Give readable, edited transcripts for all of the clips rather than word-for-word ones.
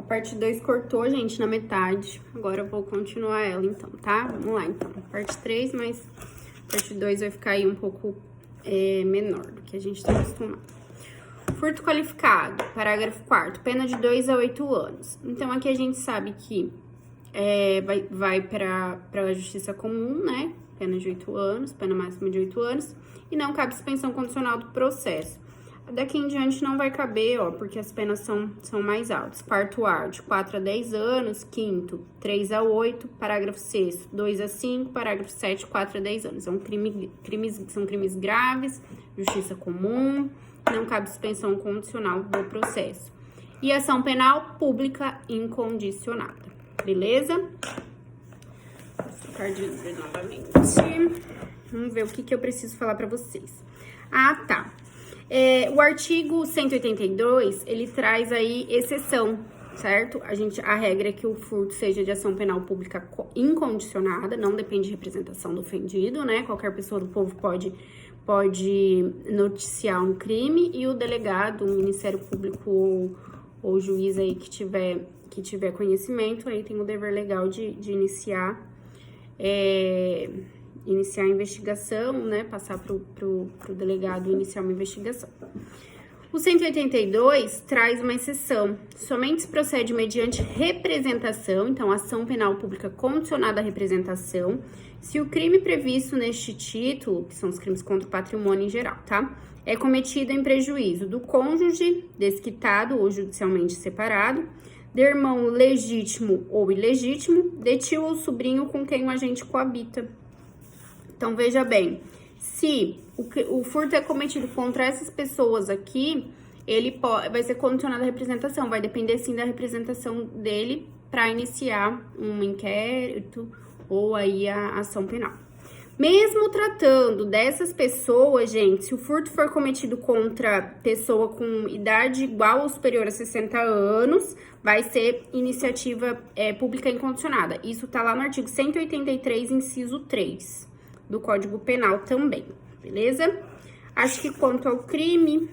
parte 2 cortou, gente, na metade. Agora eu vou continuar ela, então, tá? Vamos lá, então. Parte 3, mas parte 2 vai ficar aí um pouco menor do que a gente tá acostumado. Furto qualificado, parágrafo 4º, pena de 2 a 8 anos. Então, aqui a gente sabe que vai pra justiça comum, né? Pena de 8 anos, pena máxima de 8 anos. E não cabe suspensão condicional do processo. Daqui em diante não vai caber, ó, porque as penas são mais altas. Parto A, de 4 a 10 anos. 5º, 3 a 8. Parágrafo 6º, 2 a 5. Parágrafo 7º, 4 a 10 anos. São crimes graves, justiça comum, não cabe suspensão condicional do processo. E ação penal pública incondicionada, beleza? Vou trocar de livro novamente. Vamos ver o que eu preciso falar pra vocês. Ah, tá. O artigo 182, ele traz aí exceção, certo? A regra é que o furto seja de ação penal pública incondicionada, não depende de representação do ofendido, né? Qualquer pessoa do povo pode noticiar um crime e o delegado, o Ministério Público ou juiz aí que tiver conhecimento, aí tem o dever legal de iniciar a investigação, né, passar pro delegado iniciar uma investigação. O 182 traz uma exceção, somente se procede mediante representação, então ação penal pública condicionada à representação, se o crime previsto neste título, que são os crimes contra o patrimônio em geral, tá? É cometido em prejuízo do cônjuge, desquitado ou judicialmente separado, de irmão legítimo ou ilegítimo, de tio ou sobrinho com quem o agente coabita. Então, veja bem, se o furto é cometido contra essas pessoas aqui, ele vai ser condicionado à representação, vai depender, sim, da representação dele para iniciar um inquérito ou aí a ação penal. Mesmo tratando dessas pessoas, gente, se o furto for cometido contra pessoa com idade igual ou superior a 60 anos, vai ser iniciativa pública incondicionada. Isso tá lá no artigo 183, inciso 3. Do Código Penal também, beleza? Acho que quanto ao crime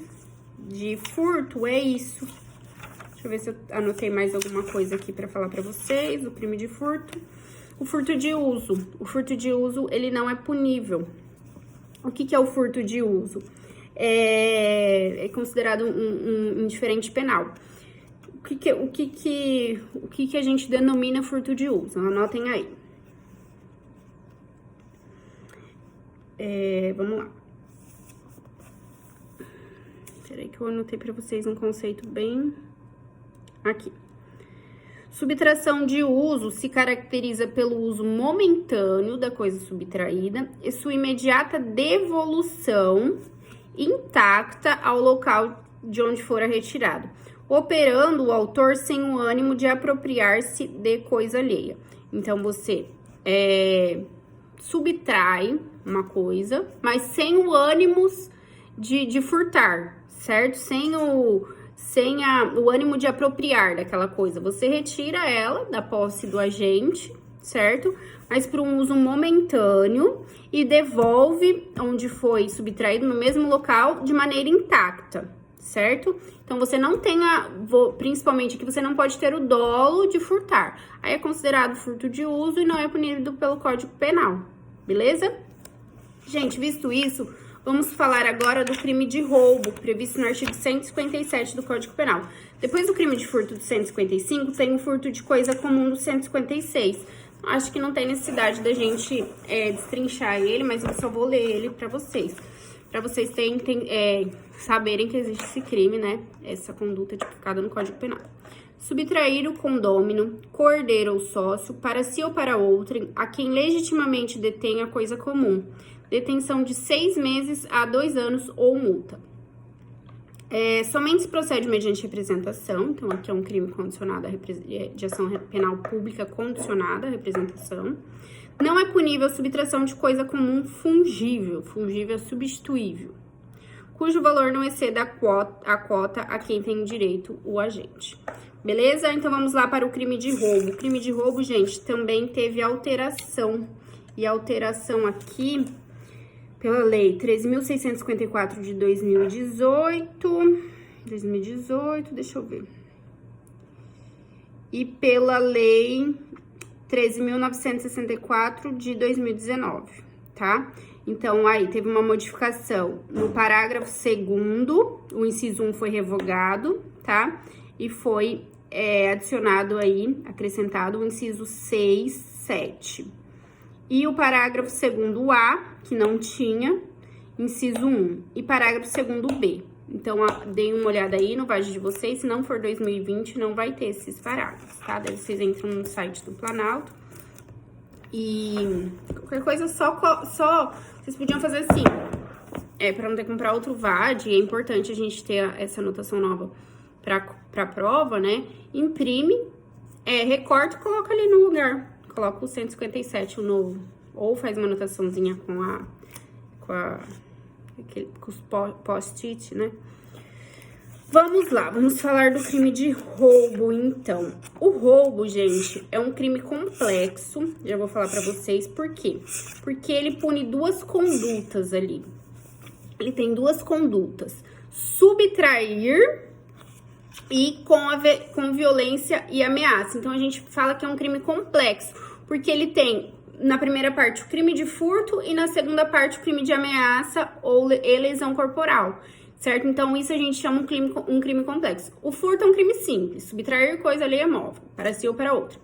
de furto, é isso. Deixa eu ver se eu anotei mais alguma coisa aqui pra falar pra vocês. O crime de furto. O furto de uso. O furto de uso, ele não é punível. O que é o furto de uso? É considerado um indiferente penal. O que a gente denomina furto de uso? Anotem aí. Vamos lá. Peraí que eu anotei pra vocês um conceito bem aqui. Subtração de uso se caracteriza pelo uso momentâneo da coisa subtraída e sua imediata devolução intacta ao local de onde fora retirado, operando o autor sem o ânimo de apropriar-se de coisa alheia. Então, você subtrai uma coisa, mas sem o ânimo de furtar, certo? Sem o ânimo de apropriar daquela coisa. Você retira ela da posse do agente, certo? Mas para um uso momentâneo e devolve onde foi subtraído no mesmo local de maneira intacta, certo? Então, você não tem principalmente aqui, você não pode ter o dolo de furtar. Aí é considerado furto de uso e não é punido pelo Código Penal, beleza? Gente, visto isso, vamos falar agora do crime de roubo, previsto no artigo 157 do Código Penal. Depois do crime de furto do 155, tem o furto de coisa comum do 156. Acho que não tem necessidade da gente destrinchar ele, mas eu só vou ler ele pra vocês saberem que existe esse crime, né? Essa conduta tipificada no Código Penal. Subtrair o condômino, coordeiro ou sócio, para si ou para outrem, a quem legitimamente detém a coisa comum. Detenção de 6 meses a 2 anos ou multa. Somente se procede mediante representação, então aqui é um crime condicionado de ação penal pública condicionada à representação. Não é punível a subtração de coisa comum fungível é substituível, cujo valor não exceda a cota a quem tem direito o agente. Beleza? Então, vamos lá para o crime de roubo. O crime de roubo, gente, também teve alteração. E a alteração aqui, pela Lei 13.654 de 2018, deixa eu ver. e pela Lei 13.964 de 2019, tá? Então, aí teve uma modificação no parágrafo 2º, o inciso 1 foi revogado, tá? E foi adicionado aí, acrescentado o inciso 6, 7. E o parágrafo 2º A, que não tinha, inciso 1, e parágrafo 2º B. Então, deem uma olhada aí no VAD de vocês, se não for 2020, não vai ter esses parágrafos, tá? Daí vocês entram no site do Planalto. E qualquer coisa, só vocês podiam fazer assim, para não ter que comprar outro VAD, é importante a gente ter essa anotação nova pra prova, né? Imprime, recorta e coloca ali no lugar. Coloca o 157, o novo. Ou faz uma anotaçãozinha com os post-it, né? Vamos lá, vamos falar do crime de roubo, então. O roubo, gente, é um crime complexo. Já vou falar pra vocês por quê. Porque ele pune duas condutas ali. Ele tem duas condutas. Subtrair e com violência e ameaça. Então, a gente fala que é um crime complexo. Porque ele tem, na primeira parte, o crime de furto e na segunda parte, o crime de ameaça e lesão corporal. Certo? Então, isso a gente chama um crime complexo. O furto é um crime simples, subtrair coisa alheia móvel, para si ou para outra.